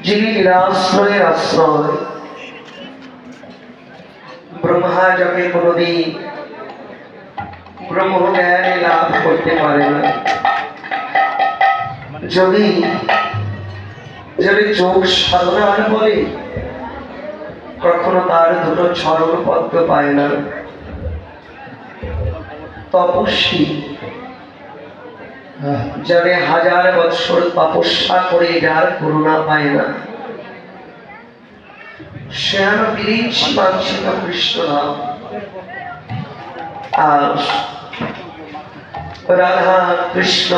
যিনি নিরাশ্রয়ের আশ্রয়, ব্রহ্মা যাকে কোনদিন ব্রহ্ম জ্ঞানে লাভ করতে পারে না, যদি যোগ সাধনার বলে কখনো তার দুটো চরণ পদ্ম পায় না, তপস্বী যারে হাজার বৎসর তপস্যা করে যার করুণা পায় না, সে আর বিরিঞ্চি বাঞ্ছিত কৃষ্ণ নাম। আর রাধা কৃষ্ণ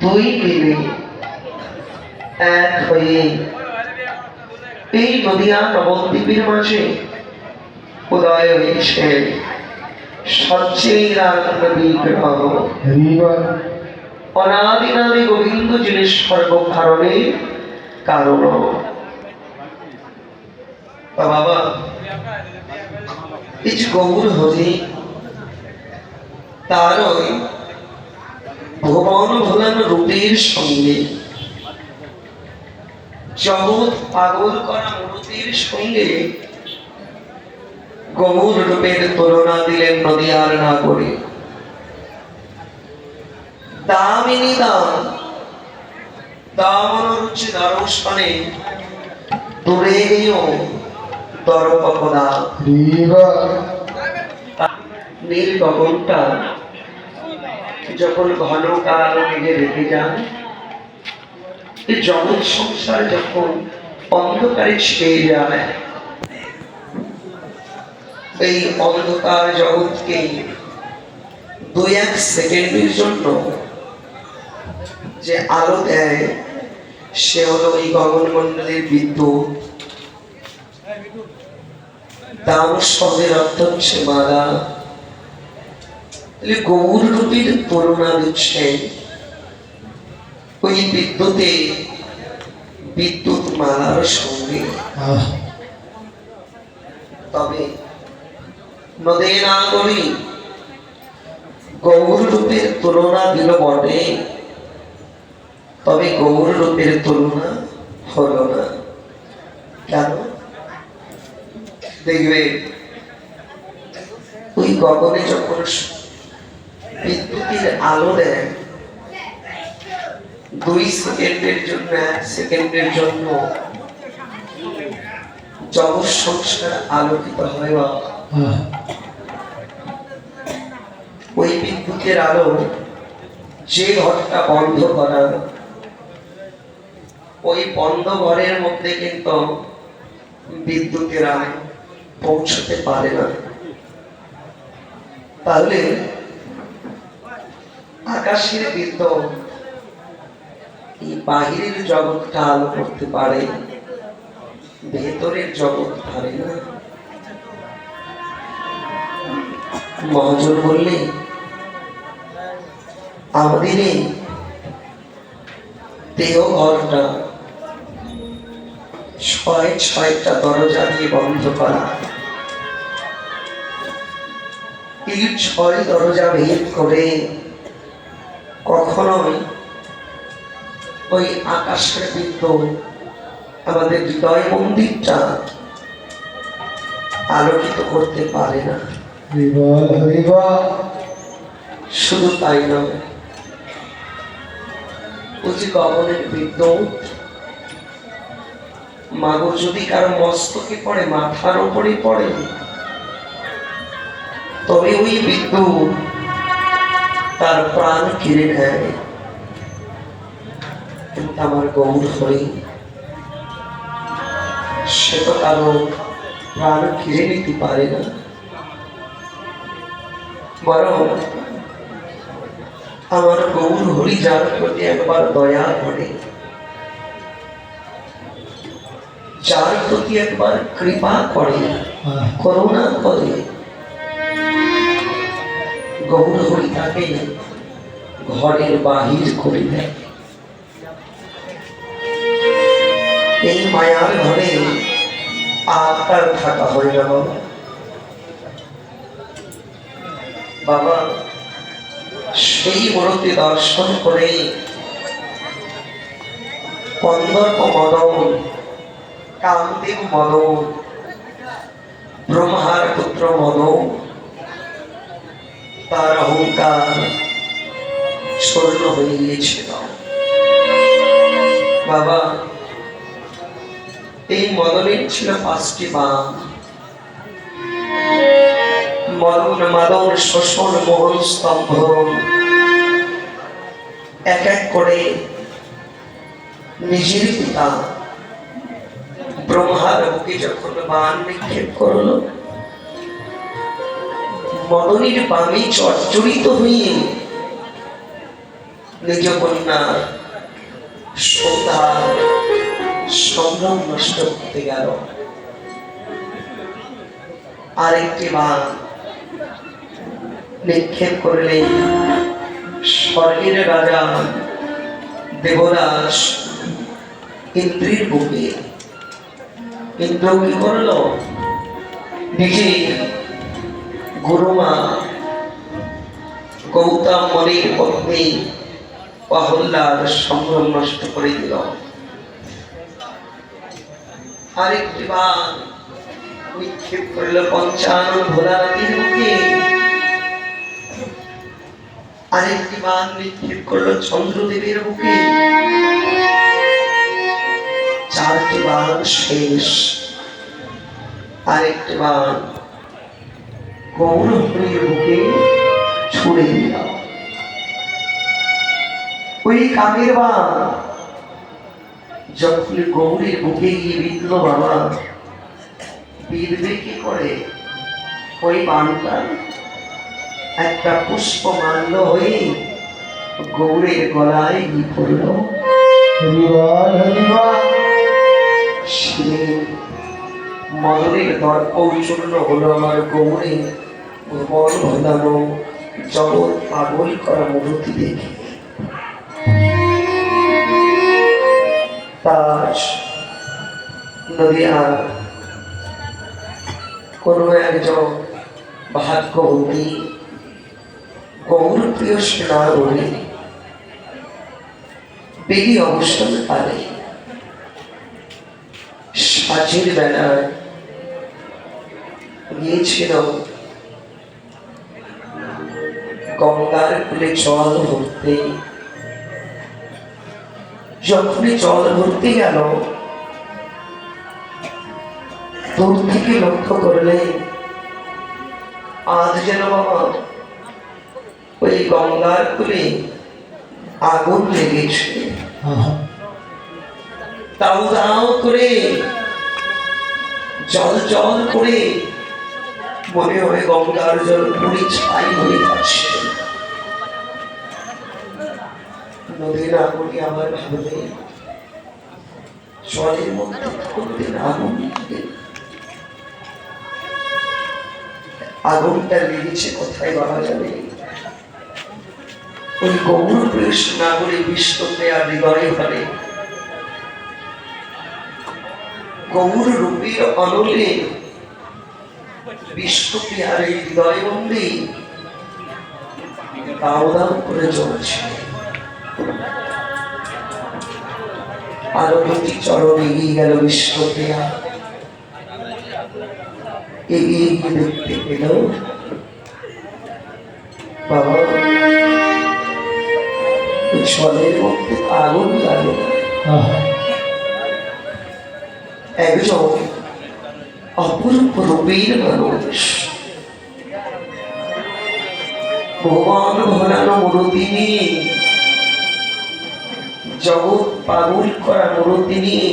দুই মিলে এক হয়ে এই নদিয়া নবদ্বীপের মাঝে উদয় হয়েছে সচ্চেরানন্দ বিগ্রহ। অনাদিনাদি গোবিন্দ যিনি সর্বকারণের কারণ। বাবা, এই গৌর হরি তার ভুবন ভোলান রূপের সঙ্গে, জগৎ পাগল করা মূর্তির সঙ্গে গৌর রূপের তুলনা দিলেন নদিয়ার নাগরে। দামিনী দাম দামনুরুচি দর্শনে দূরে গিয়েও দরপকদা নীল গগনটা যখন ঘন কাল মেঘে রেখে যান, এই জগৎ সংসার যখন অন্ধকারে ছেয়ে যায়, এই অন্ধকার জগৎকে দুই এক সেকেন্ডের জন্য যে আলো দেয়, সে হলো এই গগনমণ্ডলের বিদ্যুৎ। দাম শব্দের অর্থ হচ্ছে মালা। গৌর রূপের তুলনা দিচ্ছে ওই বিদ্যুতে, বিদ্যুৎ মালার সঙ্গে। তবে নদে না করি গৌর রূপের তুলনা দিল বটে, তবে গৌর রূপের তুলনা হলো না। কেন? দেখবে ওই গগনে যখন বিদ্যুতের আলো দেয়, 2 সেকেন্ডের জন্য 1 সেকেন্ডের জন্য জগৎ সংসার আলোকিত হয়। ওই বিদ্যুতের আলো যে ঘরটা বন্ধ করা, ওই বন্ধ ঘরের মধ্যে কিন্তু বিদ্যুতের আলো পৌঁছতে পারে না। তাহলে আকাশের বিদ্যুৎ এই বাহিরের জগৎটা আলো করতে পারে, ভেতরের জগৎ পারে না। মহাজন বললে আমাদের এই দেহ ঘরটা 6টা দরজা দিয়ে বন্ধ করা, এই 6 দরজা ভেদ করে কখনোই ওই আকাশের বিদ্যুৎ আমাদের হৃদয় মন্দিরটা আলোকিত করতে পারে না। শুধু তাই নয়, ওই যে গগনের বিদ্যুৎ মাগো যদি কারো মস্তকে পড়ে, মাথার উপরে পড়ে, তবে ওই বিদ্যুৎ তার প্রাণ কেড়ে নেয়। কিন্তু আমার গৌর হরি সে তো কারো প্রাণ কেড়ে নিতে পারে না, বরং আমার গৌর হরি যার প্রতি একবার দয়া করে, যার প্রতি একবার কৃপা করে, করুণা করে, গৌর হরি তাকে ঘরের বাহির করে দেয়। এই মায়ার ঘরে আত্মার থাকা হয় না। বাবা, সেই মূর্তি দর্শন করে কন্দর্প মদন, কামদেব মদন, ব্রহ্মার পুত্র মদন তার অহংকার স্বর্ণ হয়ে গিয়েছিল। বাবা, এই মদনের ছিল 5টি বাম। মদন মাদন শোষণ মোহন স্তম্ভ এক এক করে নিজের পিতা ব্রহ্মার বুকে যখন বাণ নিক্ষেপ করল, মদনের বামে জর্জরিত হয়ে নিজ কন্যা সন্ধ্যার সংগ্রাম নষ্ট করতে গেল। আরেকটি বাণ নিক্ষেপ করলেন স্বর্গের রাজা দেবরাজ ইন্দ্রের বুকে। ইন্দ্র কি করল? নিজে গুরুমা গৌতম মনির পত্নী অহল্যার সংগ্রাম নষ্ট করে দিল। আরেকটি বাণ নিক্ষেপ করল পঞ্চানন ভোলানাথের মুখে। আরেকটি বাণ নিক্ষেপ করল চন্দ্রদেবের বুকে। 4টি বাণ শেষ। আরেকটি বাণ গৌরহরির বুকে ছুড়ে দিল। ওই কামের বাণ যখন গৌরীর বুকে গিয়ে বিঁধল, বাবা বিঁধবে কি করে? ওই বাণটা একটা পুষ্প মাল্য হয়ে গৌরের গলায় গিয়ে পড়ল। সে মদনের দর্প চূর্ণ হলো আমার গৌরে ভুবন ভোলানো জগৎ পাগল করা মূর্তি দেখে। তাজ নদিয়া কোন একজন ভাগ্যবতী গৌরপ্রিয় সেনাগরী বেদি অবস্থানে পারে সাজের বেলায় গিয়েছিল গঙ্গার কুলে জল ভরতে। যখনই জল ভরতে গেল, দূর থেকে লক্ষ্য করলে আজ যেন বাবা ওই গঙ্গার কুলে আগুন লেগেছে। তাও দাও করে জল জল করে মনে হয় গঙ্গার জল পুরি ছাই হয়ে যাচ্ছে। নদীর আগুনে আমার ভাবে জলের মধ্যে কোনদিন আগুন, আগুনটা লেগেছে কোথায় বলা যাবে। ওই গৌর কৃষ্ণাগরী বিষ্ণুতে আর হৃদয় ঘরে গৌর রূপের অনলে বিষ্ণুকে আর এই হৃদয় বন্দী দাও দাও করে চলছে। আরো 2টি চরণ এগিয়ে গেল বিষ্ণুপ্রিয়া। এগিয়ে গিয়ে দেখতে পেল বাবা জলের মধ্যে আগুন লাগে। একজন অপরূপ রূপের মানুষ, ভগবান ভোলানো মূর্তি নিয়ে, জগৎ পাগল করা মূর্তি নিয়ে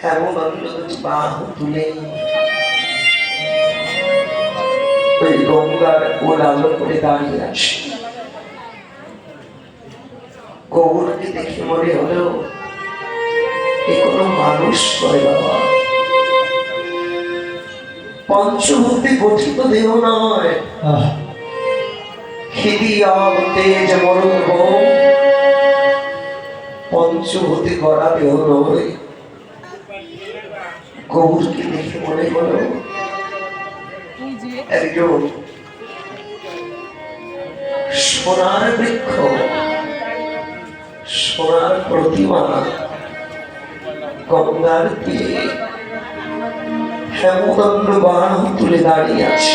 হেমনন্দ বাহু তুলে ওই গঙ্গার কোল আলো করে দাঁড়িয়ে আছে। গৌরকে দেখে মনে হলো এ কোনো মানুষ নয় বাবা, পঞ্চভূতে গঠিত দেহ নয়, খিদি আব তেজ মরণ পঞ্চভূতে গড়া দেহ নয়। গৌরকে দেখে মনে হলো একজন সোনার বৃক্ষ, সোনার প্রতিমা গঙ্গার তীরে হেমদণ্ড বাহু তুলে দাঁড়িয়ে আছে।